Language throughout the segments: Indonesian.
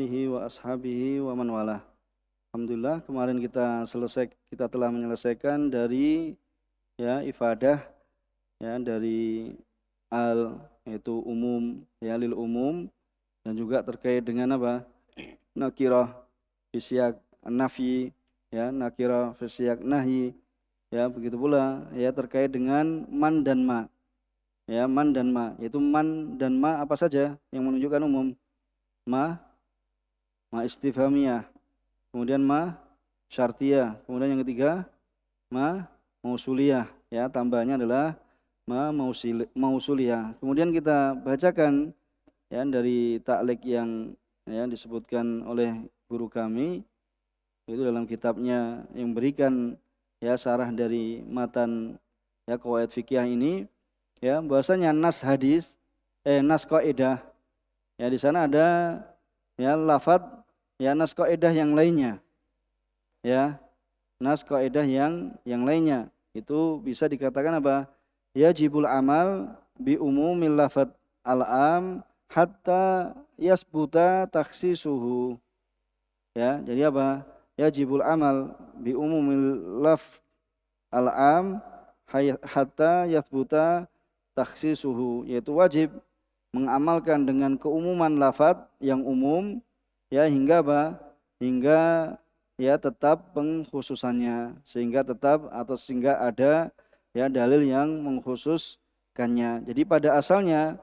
alihi wa ashabihi wa man walah. Alhamdulillah kemarin kita telah menyelesaikan dari ifadah dari al yaitu umum lil umum dan juga terkait dengan apa? Nakirah fi siyaq nafi nakirah fi siyaq nahi begitu pula terkait dengan man dan ma. Man dan ma, yaitu man dan ma apa saja yang menunjukkan umum? Ma istifhamiyah, kemudian ma syartiyah, kemudian yang ketiga ma mausuliyah, tambahannya adalah ma mausuliyah. Kemudian kita bacakan dari taklek yang disebutkan oleh guru kami itu dalam kitabnya yang berikan sarah dari matan qawaid fikih ini bahwasanya nas hadis nas kaidah di sana ada lafaz nas kaidah yang lainnya nas kaidah yang lainnya itu bisa dikatakan apa? Yajibul amal bi umumil lafaz al-am hatta yasbuta takhsisuhu. Jadi apa? Yajibul amal bi umumil lafaz al-am hatta yasbuta takhsisuhu, yaitu wajib mengamalkan dengan keumuman lafaz yang umum hingga apa? Hingga tetap pengkhususannya, sehingga ada dalil yang mengkhususkannya. Jadi pada asalnya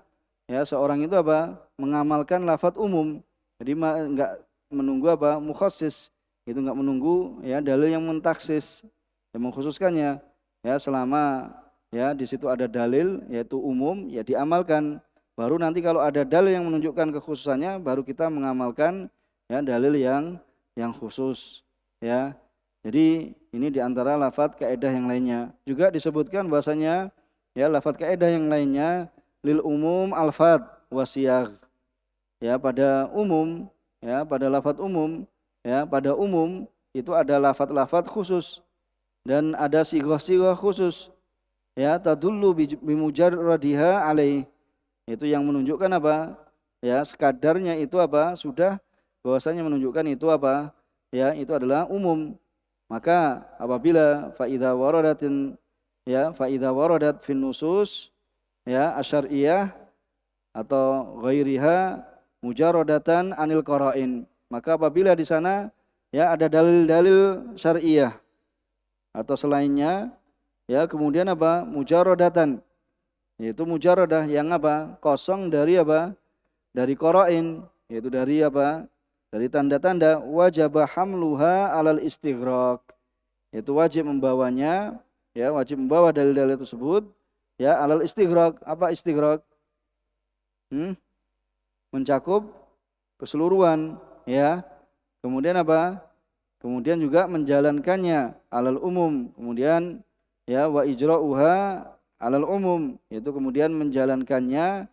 seorang itu apa? Mengamalkan lafaz umum. Jadi enggak menunggu apa? Mukhassis. Itu enggak menunggu dalil yang mentaksis, yang mengkhususkannya. Selama di situ ada dalil yaitu umum diamalkan. Baru nanti kalau ada dalil yang menunjukkan kekhususannya baru kita mengamalkan dalil yang khusus Jadi ini diantara lafaz kaidah yang lainnya. Juga disebutkan bahasanya lafaz kaidah yang lainnya lil umum alfad wasiyagh. Pada umum pada lafaz umum pada umum itu ada lafaz-lafaz khusus dan ada sighah-sighah khusus tadullu bimujarradiha alaih. Itu yang menunjukkan apa? Sekadarnya itu apa? Sudah bahwasanya menunjukkan itu apa? Itu adalah umum. Maka apabila faida waradat fin nusus asyariyah atau ghairiha mujarradatan anil qara'in, maka apabila di sana ada dalil-dalil syar'iyah atau selainnya kemudian apa? Mujarradatan, yaitu mujarradah yang apa? Kosong dari apa? Dari qara'in, yaitu dari apa? Dari tanda-tanda wajib hamluha alal istighraq, yaitu wajib membawanya wajib membawa dalil-dalil tersebut alal istighraq. Apa istighraq? Mencakup keseluruhan kemudian apa? Kemudian juga menjalankannya alal umum, kemudian wa ijra'uha alal umum, yaitu kemudian menjalankannya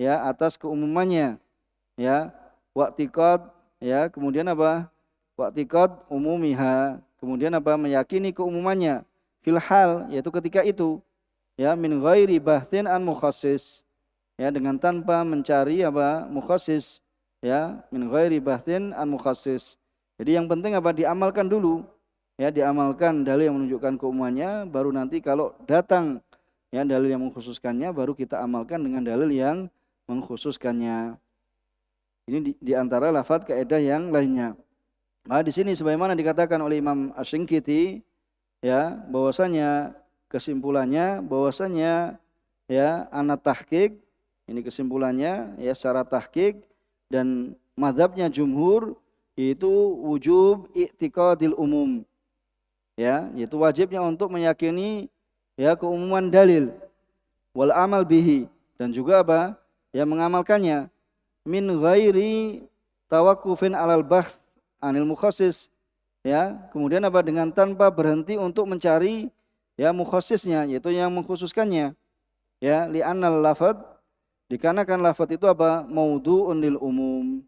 atas keumumannya waqtiqad kemudian apa? Waqtiqad umumiha, kemudian apa? Meyakini keumumannya fil hal, yaitu ketika itu min ghairi bahthin an mukhassis, dengan tanpa mencari apa? Mukhassis, min ghairi bahthin an mukhassis. Jadi yang penting apa? Diamalkan dulu, diamalkan dalil yang menunjukkan keumumannya, baru nanti kalau datang dalil yang mengkhususkannya baru kita amalkan dengan dalil yang mengkhususkannya. Ini di antara lafaz kaidah yang lainnya. Nah, di sini sebagaimana dikatakan oleh Imam Asy-Shinqiti bahwasanya kesimpulannya bahwasanya ana tahqiq, ini kesimpulannya secara tahqiq dan mazhabnya jumhur itu wujub i'tiqadil umum, yaitu wajibnya untuk meyakini keumuman dalil wal amal bihi, dan juga apa? Mengamalkannya min ghairi tawaqqufin alal bahth anil mukhassis, kemudian apa? Dengan tanpa berhenti untuk mencari mukhassisnya, yaitu yang mengkhususkannya, li'annal lafaz, dikarenakan lafaz itu apa? Maudhu'un lil umum,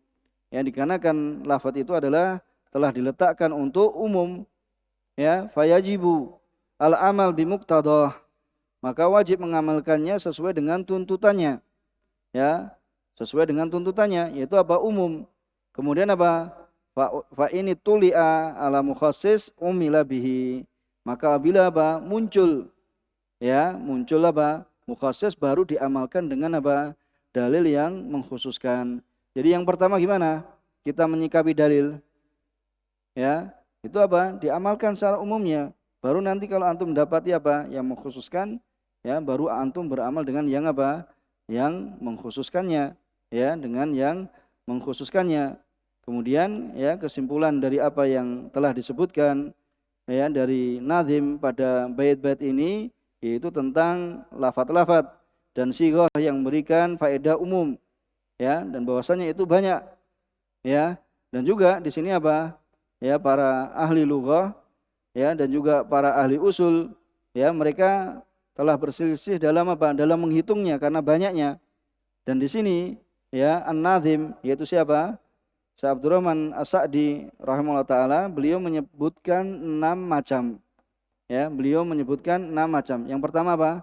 dikarenakan lafaz itu adalah telah diletakkan untuk umum, fayajibu al amal bimuqtadah, maka wajib mengamalkannya sesuai dengan tuntutannya, sesuai dengan tuntutannya, yaitu apa? Umum. Kemudian apa? Fa ini tuli'a ala mukhassis umila bihi. Maka bila apa? Muncul apa? Mukhassis, baru diamalkan dengan apa? Dalil yang mengkhususkan. Jadi yang pertama gimana? Kita menyikapi dalil. Ya, itu apa? Diamalkan secara umumnya. Baru nanti kalau antum mendapati apa? Yang mengkhususkan, ya, baru antum beramal dengan yang apa? Yang mengkhususkannya, ya, dengan yang mengkhususkannya. Kemudian ya, kesimpulan dari apa yang telah disebutkan ya dari nazim pada bait-bait ini, yaitu tentang lafaz-lafaz dan sighah yang memberikan faedah umum, ya, dan bahwasanya itu banyak, ya. Dan juga di sini apa? Ya, para ahli lughah, ya, dan juga para ahli usul, ya, mereka telah berselisih dalam apa? Dalam menghitungnya karena banyaknya. Dan di sini ya, an-nazim yaitu siapa? Syekh Abdurrahman As-Sa'di rahimahullah taala, beliau menyebutkan 6 macam. Ya, beliau menyebutkan 6 macam. Yang pertama apa?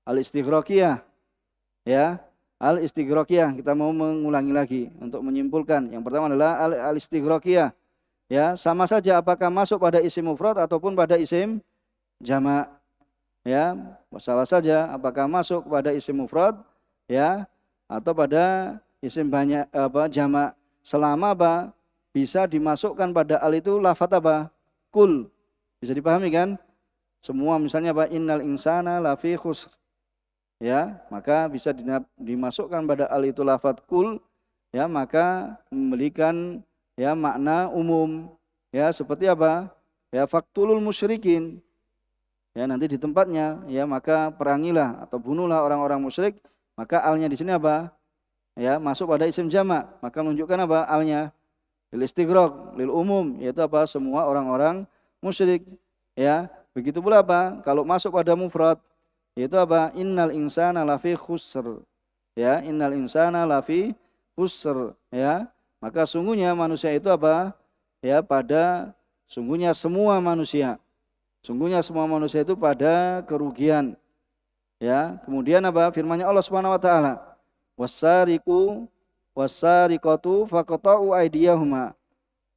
Al-istighraqiyah. Ya, al-istighraqiyah. Kita mau mengulangi lagi untuk menyimpulkan. Yang pertama adalah al-istighraqiyah. Ya, sama saja apakah masuk pada isim mufrad ataupun pada isim jamak. Ya, sama saja apakah masuk pada isim mufrad, ya, atau pada isim banyak apa jamak, selama apa bisa dimasukkan pada al itu lafaz apa? Kul. Bisa dipahami kan? Semua misalnya apa? Innal insana lafi khusr. Ya, maka bisa dimasukkan pada al itu lafaz kul, ya, maka memberikan ya makna umum. Ya, seperti apa? Ya, faktulul musyrikin. Ya, nanti di tempatnya, ya, maka perangilah atau bunuhlah orang-orang musyrik, maka alnya di sini apa? Ya, masuk pada isim jamak, maka menunjukkan apa? Alnya lil istighraq, lil umum, yaitu apa? Semua orang-orang musyrik. Ya, begitu pula apa? Kalau masuk pada mufrad, yaitu apa? Innal insana lafi khusr. Ya, innal insana lafi khusr, ya. Maka sungguhnya manusia itu apa? Ya, pada sungguhnya semua manusia. Sungguhnya semua manusia itu pada kerugian. Ya, kemudian apa? Firman-Nya Allah Subhanahu wa taala, wasariqu wasariqatu faqta'u aydiyahuma.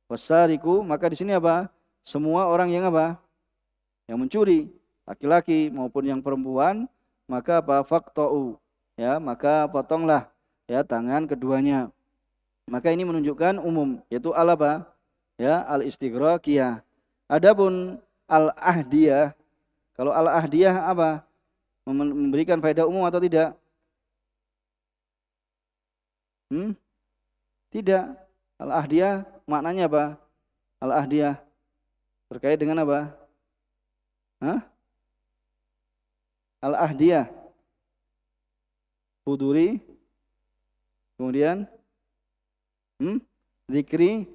Wasariqu, maka di sini apa? Semua orang yang apa? Yang mencuri, laki-laki maupun yang perempuan, maka apa? Faqta'u, ya, maka potonglah ya tangan keduanya. Maka ini menunjukkan umum, yaitu al apa? Ya, al-istighraqiyah. Adapun al-ahdiyah, kalau al-ahdiyah apa? Memberikan faedah umum atau tidak? Tidak. Al-ahdiyah maknanya apa? Al-ahdiyah terkait dengan apa? Al-ahdiyah huduri, kemudian zikri,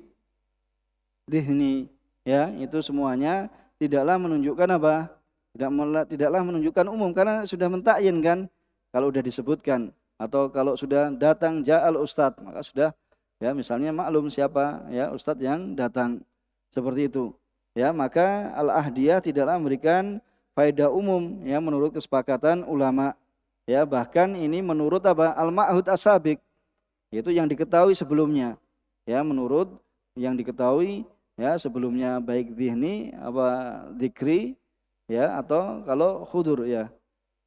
dihni, ya, itu semuanya tidaklah menunjukkan apa? Tidaklah menunjukkan umum, karena sudah mentakyin kan, kalau sudah disebutkan, atau kalau sudah datang ja'al ustadz, maka sudah ya misalnya maklum siapa ya ustadz yang datang, seperti itu. Ya, maka al-ahdiyah tidaklah memberikan faedah umum ya menurut kesepakatan ulama. Ya, bahkan ini menurut apa? Al-ma'hud as-sabiq, yaitu yang diketahui sebelumnya. Ya, menurut yang diketahui ya sebelumnya, baik dhihni apa dzikri ya, atau kalau khudur ya.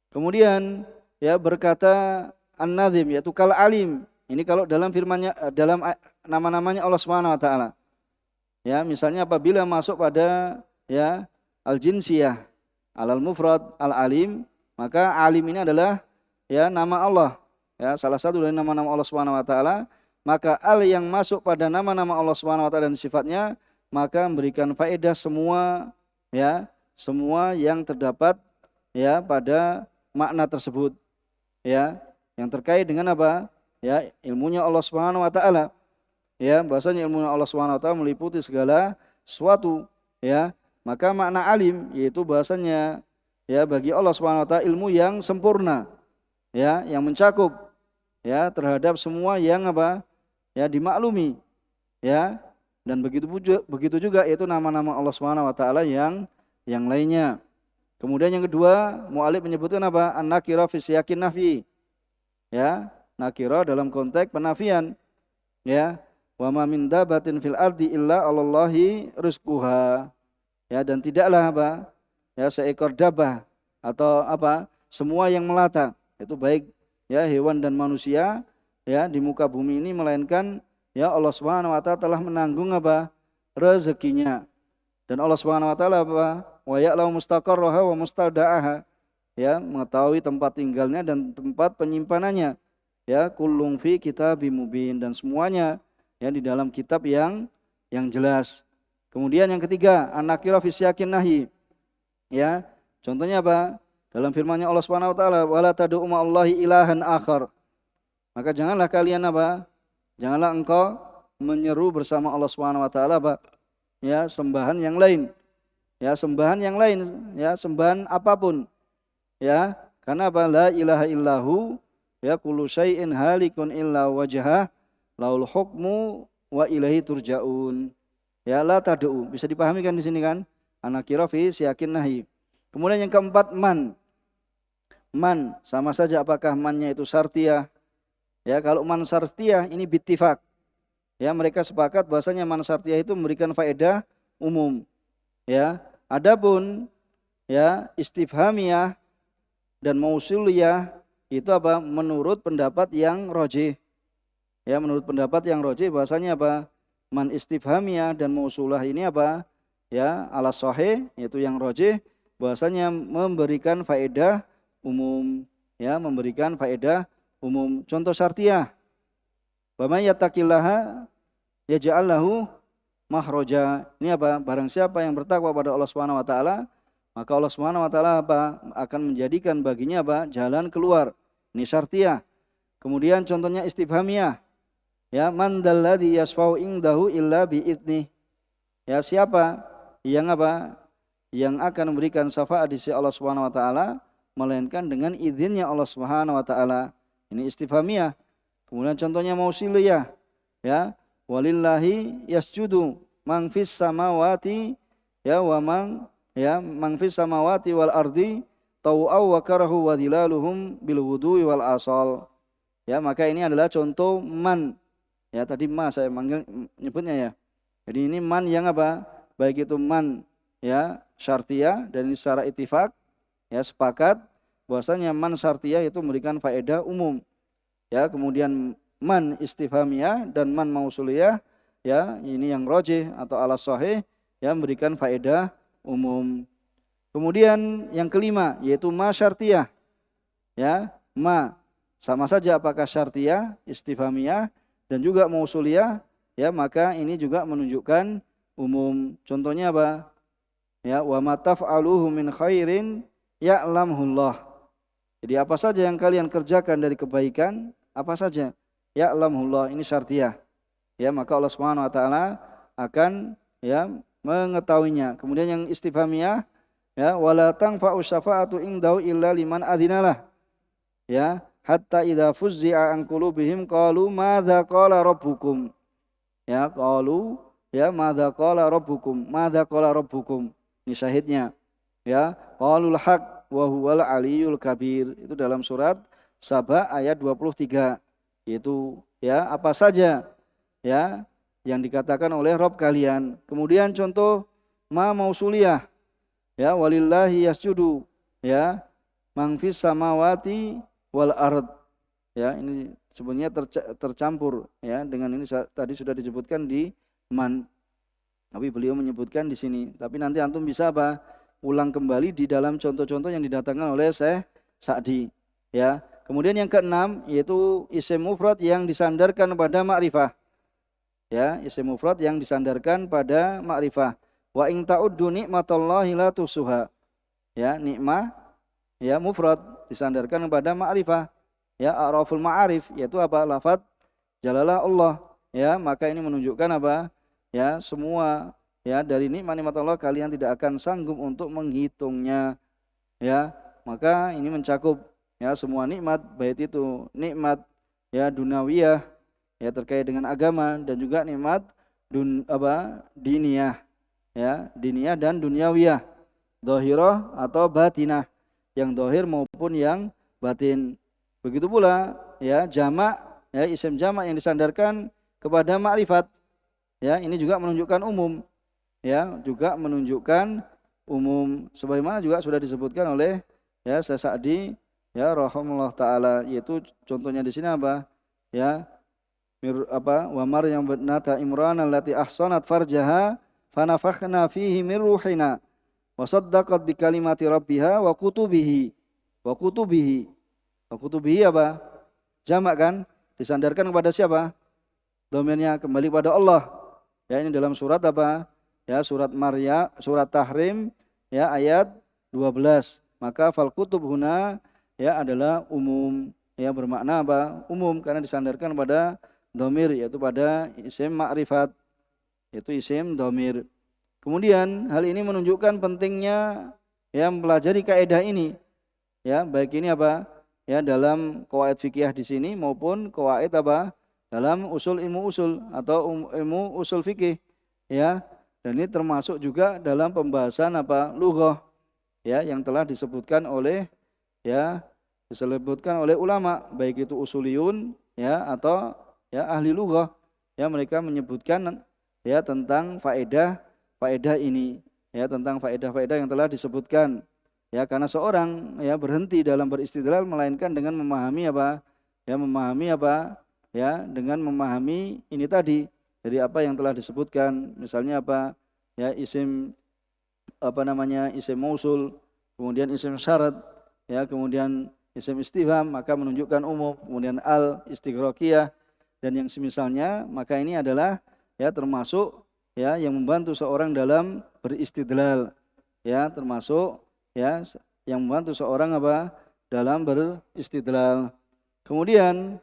Kemudian ya berkata an-nazim, yaitu kal alim. Ini kalau dalam firman-Nya, dalam nama-namanya Allah Subhanahu wa taala. Ya, misalnya apabila masuk pada ya al-jinsiyah, alal mufrad al-alim, maka alim ini adalah ya nama Allah. Ya, salah satu dari nama-nama Allah Subhanahu wa taala, maka al yang masuk pada nama-nama Allah Subhanahu wa taala dan sifatnya, maka memberikan faedah semua ya, semua yang terdapat ya pada makna tersebut. Ya, yang terkait dengan apa? Ya, ilmunya Allah Subhanahu wa taala. Ya, bahasanya ilmu Allah Subhanahu wa taala meliputi segala sesuatu, ya. Maka makna alim yaitu bahasanya ya bagi Allah Subhanahu wa taala ilmu yang sempurna, ya, yang mencakup ya terhadap semua yang apa? Ya dimaklumi, ya. Dan begitu juga yaitu nama-nama Allah Subhanahu wa taala yang lainnya. Kemudian yang kedua, mu'alif menyebutkan apa? An-nakirah fi siyaqin nafi. Ya, nakirah dalam konteks penafian. Ya, wa ma min dabatin fil ardi illa 'alallahi rizquha. Ya, dan tidaklah apa? Ya, seekor dabah atau apa? Semua yang melata, itu baik ya hewan dan manusia ya di muka bumi ini, melainkan ya Allah Subhanahu wa taala telah menanggung apa? Rezekinya. Dan Allah Subhanahu wa taala apa? Wa ya'lamu mustaqarraha wa mustarda'aha. Ya, mengetahui tempat tinggalnya dan tempat penyimpanannya. Ya, kullun fi kitabim mubin, dan semuanya ya di dalam kitab yang jelas. Kemudian yang ketiga, an-nakirah fi siyaqin nahi. Ya, contohnya apa? Dalam firman-Nya Allah Subhanahu wa taala, wala tad'u ma'allahi ilahan akhar. Maka janganlah kalian apa? Janganlah engkau menyeru bersama Allah Subhanahu wa taala apa? Ya, sembahan yang lain. Ya, sembahan yang lain, ya, sembahan apapun. Ya, karena apa? La ilaha illahu, ya, kullu syai'in halikun illa wajhah, laul hukmu wa ilaihi turja'un. Ya, la tad'u. Bisa dipahami kan di sini kan? An-nakirah fi siyaqin nahi. Kemudian yang keempat, man. Man, sama saja apakah mannya itu syartiyah. Ya, kalau man syartiyah ini bittifaq. Ya, mereka sepakat bahasanya man syartiyah itu memberikan faedah umum. Ya, adapun ya istifhamiyah dan mausuliyah itu apa? Menurut pendapat yang rajih. Ya, menurut pendapat yang rajih bahasanya apa? Man istifhamiyah dan mausulah ini apa? Ya, ala sahih, yaitu yang rajih, bahasanya memberikan faedah umum. Ya, memberikan faedah umum. Contoh syartiyah. Wa may yattaqillaha yaj'al lahu makhraja. Ini apa? Barang siapa yang bertakwa pada Allah Subhanahu wa taala, maka Allah Subhanahu wa taala apa? Akan menjadikan baginya apa? Jalan keluar. Ini syartiyah. Kemudian contohnya istifhamiyah. Ya, man dalladzi yasfa'u indahu illa bi'idnih. Ya, siapa yang apa? Yang akan memberikan syafaat di sisi Allah Subhanahu wa taala melainkan dengan izinnya Allah Subhanahu wa taala. Ini istifhamiyah. Kemudian contohnya mausiliyah. Ya, walillahi yasjudu man fis samawati ya wa man fis samawati wal ardi tau'aw wa karahu wa dhilaluhum bil ghudwi wal asal. Ya, maka ini adalah contoh man. Ya, tadi ma saya nyebutnya ya. Jadi ini man yang apa? Baik itu man ya syartiyah, dan ini secara ittifaq ya sepakat bahwasanya man syartiyah itu memberikan faedah umum. Ya, kemudian man istifhamiyah dan man mausuliyah ya ini yang rajih atau ala sahih ya memberikan faedah umum. Kemudian yang kelima yaitu ma syartiyah. Ya, ma sama saja apakah syartiyah, istifhamiyah dan juga mausuliyah ya, maka ini juga menunjukkan umum. Contohnya apa? Ya, wa ma taf'aluhu min khairin ya'lamhullah. Jadi apa saja yang kalian kerjakan dari kebaikan, apa saja ya'lamhullah, ini syartiyah. Ya, maka Allah Subhanahu wa taala akan ya mengetahuinya. Kemudian yang istifhamiyah ya, wala tanfa'u syafa'atu indahu illa liman adzinalah. Ya, hatta idza fuzzi'a an qulubihim qalu madza qala rabbukum. Ya, qalu ya madza qala rabbukum, madza qala rabbukum. Ini syahidnya. Ya, qalul haq wa huwal aliyul kabir. Itu dalam surat Saba ayat 23. Yaitu ya apa saja ya yang dikatakan oleh Rabb kalian. Kemudian contoh ma mausuliyah. Ya, walillahi yasjudu ya man fis samawati wal ard. Ya, ini sebenarnya tercampur ya dengan ini tadi sudah disebutkan di man. Tapi beliau menyebutkan di sini. Tapi nanti antum bisa apa? Ulang kembali di dalam contoh-contoh yang didatangkan oleh Syekh Sa'di. Ya. Kemudian yang keenam yaitu isim mufrad yang disandarkan pada ma'rifah. Ya, isim mufrad yang disandarkan pada ma'rifah. Wa in ta'uddu ni'matallahi la tusuha. Ya, nikmah ya mufrad disandarkan kepada ma'rifah. Ya, a'raful ma'arif yaitu apa? Lafaz jalalah Allah. Ya, maka ini menunjukkan apa? Ya, semua ya dari nikmat-nikmat Allah kalian tidak akan sanggup untuk menghitungnya. Ya, maka ini mencakup ya semua nikmat, baik itu nikmat ya dunawiyah ya terkait dengan agama, dan juga nikmat diniyah. Ya, diniyah dan dunyawiyah. Dhahirah atau batinah, yang dhahir maupun yang batin. Begitu pula ya jamak, ya isim jamak yang disandarkan kepada ma'rifat. Ya, ini juga menunjukkan umum. Ya, juga menunjukkan umum sebagaimana juga sudah disebutkan oleh ya Sa'di ya rahimahullah taala, yaitu contohnya di sini apa? Ya, wa Maryam binata Imran allati ahsanat farjaha fanafakhna fihi min ruhina wa saddaqat bi kalimati rabbiha wa kutubihi. Wa kutubihi. Wa kutubihi apa? Jamak kan? Disandarkan kepada siapa? Domainnya kembali pada Allah. Ya, ini dalam surat apa? Ya, surat Maryam, surat Tahrim ya ayat 12. Maka fal kutub huna ya adalah umum, ya bermakna apa? Umum karena disandarkan pada dhamir, yaitu pada isim ma'rifat, yaitu isim dhamir. Kemudian hal ini menunjukkan pentingnya ya mempelajari kaidah ini. Ya, baik ini apa? Ya dalam qawaid fikih di sini maupun qawaid apa? Dalam ilmu usul atau ilmu usul fikih. Ya. Dan ini termasuk juga dalam pembahasan apa? Lughah. Ya, yang telah disebutkan oleh ulama, baik itu usuliyun ya atau ya ahli lughah. Ya, mereka menyebutkan ya tentang faedah ini, ya tentang faedah-faedah yang telah disebutkan. Ya, karena seorang ya berhenti dalam beristidlal melainkan dengan memahami apa? Ya, dengan memahami ini tadi dari apa yang telah disebutkan. Misalnya apa? Ya, isim mausul, kemudian isim syarat, ya, kemudian isim istifham, maka menunjukkan umum, kemudian al istighraqiyah dan yang semisalnya, maka ini adalah ya termasuk ya yang membantu seorang dalam beristidlal. Ya, termasuk ya yang membantu seorang apa? Dalam beristidlal. Kemudian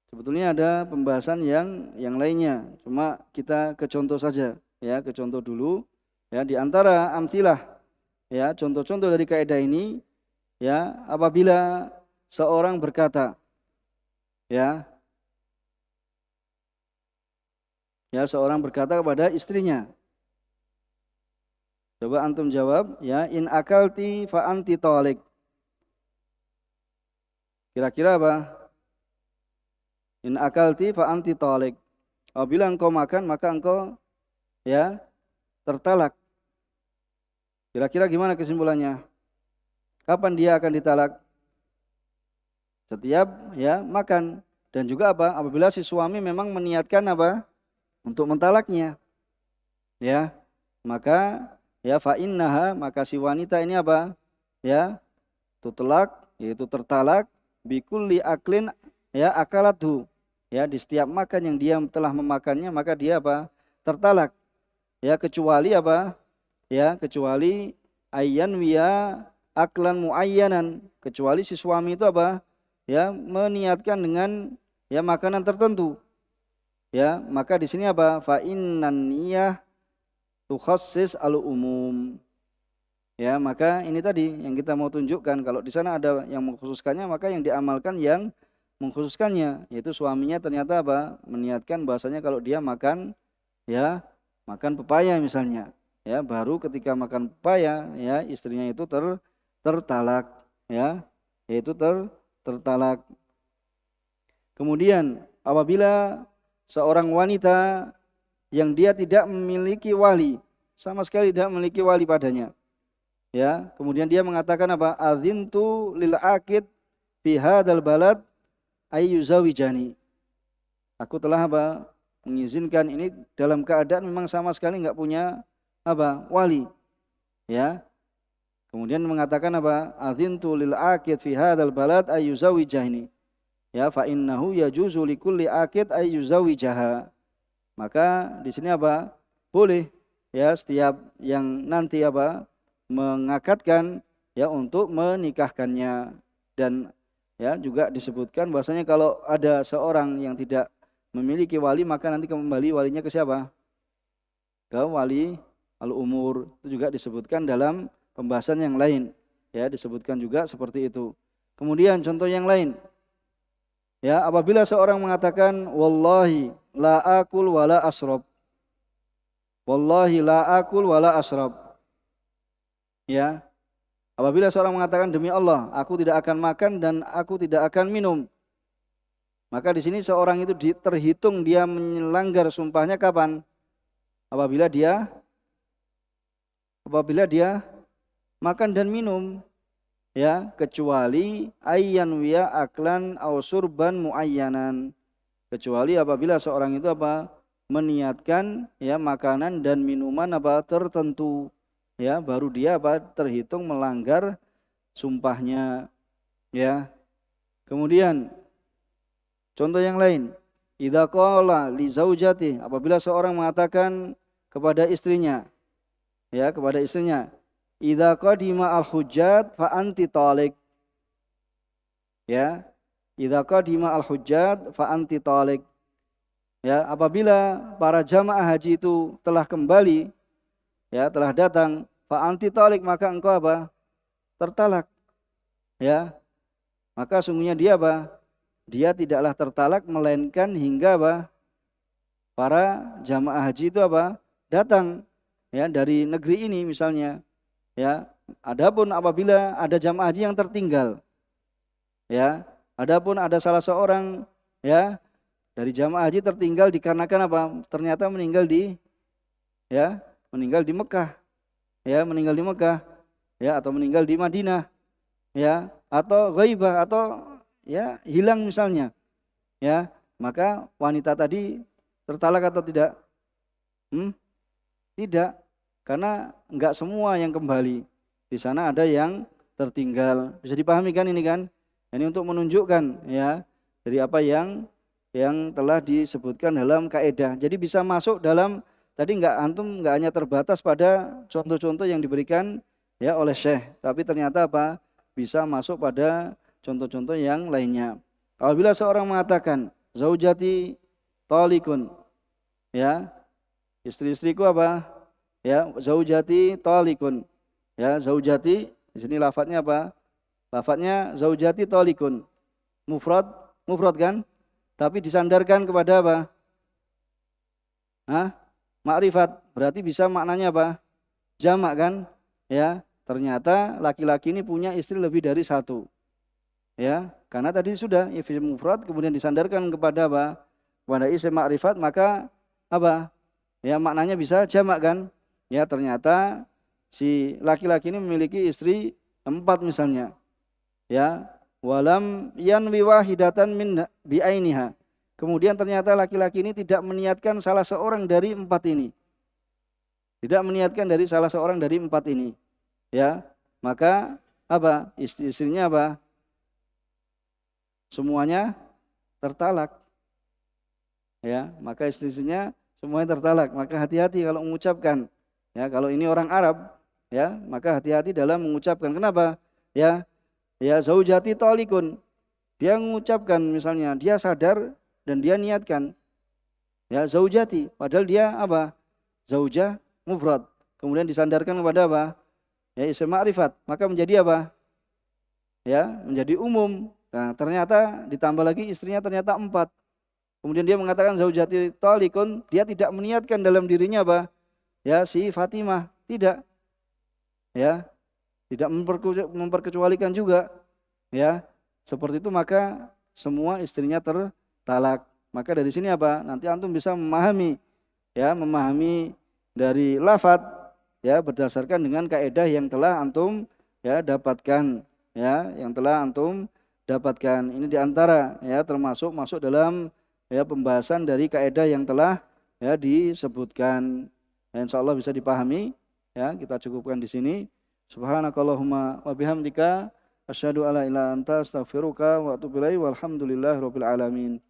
sebetulnya ada pembahasan yang lainnya, cuma kita ke contoh saja, ya, ke contoh dulu. Ya, di antara amtilah, ya, contoh-contoh dari kaidah ini, ya, apabila seorang berkata, ya, seorang berkata kepada istrinya, coba antum jawab, ya, in akalti fa anti talik. Kira-kira apa? In akalti fa anti talik. Apabila engkau makan maka engkau ya tertalak. Kira-kira gimana kesimpulannya? Kapan dia akan ditalak? Setiap ya makan. Dan juga apa? Apabila si suami memang meniatkan apa? Untuk mentalaknya. Ya. Maka ya fa innaha, maka si wanita ini apa? Ya, tutlak, yaitu tertalak bikulli aklin ya akalatu. Ya, di setiap makan yang dia telah memakannya maka dia apa? Tertalak. Ya, kecuali apa? Ya, kecuali ayyan wiya aklan muayyanan, kecuali si suami itu apa? Ya, meniatkan dengan ya makanan tertentu. Ya, maka di sini apa? Fa innan niyah tukhassis al-umum. Ya, maka ini tadi yang kita mau tunjukkan, kalau di sana ada yang mengkhususkannya maka yang diamalkan yang mengkhususkannya, yaitu suaminya ternyata apa? Meniatkan bahasanya kalau dia makan ya makan pepaya misalnya, ya baru ketika makan pepaya ya istrinya itu tertalak, ya yaitu tertalak. Kemudian apabila seorang wanita yang dia tidak memiliki wali, sama sekali tidak memiliki wali padanya, ya kemudian dia mengatakan apa? Adzintu lil akid fi hadzal balad ayyuzawijani. Aku telah apa? Mengizinkan ini dalam keadaan memang sama sekali enggak punya apa? Wali. Ya. Kemudian mengatakan apa? Adzintu lil akid fi hadzal balad ayyuzawijani. Ya, fa innahu yajuzu likulli akid ayyuzawijaha. Maka di sini apa? Boleh ya setiap yang nanti apa? Mengakadkan ya untuk menikahkannya. Dan ya juga disebutkan bahwasanya kalau ada seorang yang tidak memiliki wali maka nanti kembali walinya ke siapa? Ke wali al-umur. Itu juga disebutkan dalam pembahasan yang lain. Ya, disebutkan juga seperti itu. Kemudian contoh yang lain. Ya, apabila seorang mengatakan wallahi la akul wala asrab. Wallahi la akul wala asrab. Ya. Apabila seorang mengatakan demi Allah, aku tidak akan makan dan aku tidak akan minum, maka di sini seorang itu terhitung dia melanggar sumpahnya kapan? Apabila dia makan dan minum, ya, kecuali ayyan wiya aklan aw surban muayyanan. Kecuali apabila seorang itu meniatkan ya makanan dan minuman tertentu, ya, baru dia terhitung melanggar sumpahnya, ya. Kemudian contoh yang lain, idza qala li zaujati, apabila seorang mengatakan kepada istrinya, idza qadima al-hujjat fa anti talik. Ya, idza qadima al-hujjat fa anti talik. Ya, apabila para jamaah haji itu telah kembali, ya, telah datang, fa anti talik, maka engkau tertalak. Ya. Maka sungguhnya dia dia tidaklah tertalak melainkan hingga para jamaah haji itu datang, ya, dari negeri ini misalnya, ya. Adapun apabila ada jamaah haji yang tertinggal, ya, adapun ada salah seorang, ya, dari jamaah haji tertinggal dikarenakan ternyata meninggal di Mekah, ya, ya, atau meninggal di Madinah, ya, atau ghaibah, atau ya hilang misalnya, ya, maka wanita tadi tertalak atau tidak? Tidak, karena enggak semua yang kembali. Di sana ada yang tertinggal. Bisa dipahami kan ini kan? Ini untuk menunjukkan, ya, dari apa yang telah disebutkan dalam kaidah. Jadi bisa masuk dalam, tadi antum enggak hanya terbatas pada contoh-contoh yang diberikan, ya, oleh Syekh, tapi ternyata bisa masuk pada contoh-contoh yang lainnya. Apabila seorang mengatakan zaujati talikun, ya, istri-istriku ya, zaujati talikun, ya, zaujati di sini lafadznya lafadznya zaujati talikun, mufrad kan, tapi disandarkan kepada makrifat, berarti bisa maknanya jamak kan, ya. Ternyata laki-laki ini punya istri lebih dari satu, ya, karena tadi sudah isim mufrad kemudian disandarkan kepada kepada isim makrifat, maka ya, maknanya bisa jamak kan, ya. Ternyata si laki-laki ini memiliki istri 4 misalnya, ya, walam yanwi wahidatan min bi'ainiha, kemudian ternyata laki-laki ini tidak meniatkan salah seorang dari 4 ini, ya, maka istrinya semuanya tertalak, ya, maka istrinya semuanya tertalak. Maka hati-hati kalau mengucapkan, ya, kalau ini orang Arab, ya, maka hati-hati dalam mengucapkan. Kenapa? Ya, zaujati talikun, dia mengucapkan misalnya, dia sadar dan dia niatkan, ya, zaujati, padahal dia zaujah mufrad, kemudian disandarkan kepada ya, isim ma'rifat, maka menjadi ya, menjadi umum. Nah, ternyata ditambah lagi istrinya ternyata 4. Kemudian dia mengatakan zaujati talikun, dia tidak meniatkan dalam dirinya ya, si Fatimah, tidak. Ya, tidak memperkecualikan juga, ya. Seperti itu, maka semua istrinya tertalak. Maka dari sini nanti antum bisa memahami, ya, dari lafadz, ya, berdasarkan dengan kaidah yang telah antum, ya, dapatkan, ya, Ini diantara, ya, termasuk masuk dalam, ya, pembahasan dari kaidah yang telah, ya, disebutkan. Ya, insyaallah bisa dipahami, ya. Kita cukupkan di sini. Subhanakallahumma wa bihamdika asyhadu alla ilaha illa anta astaghfiruka wa atubu ilaik, walhamdulillahirabbil alamin.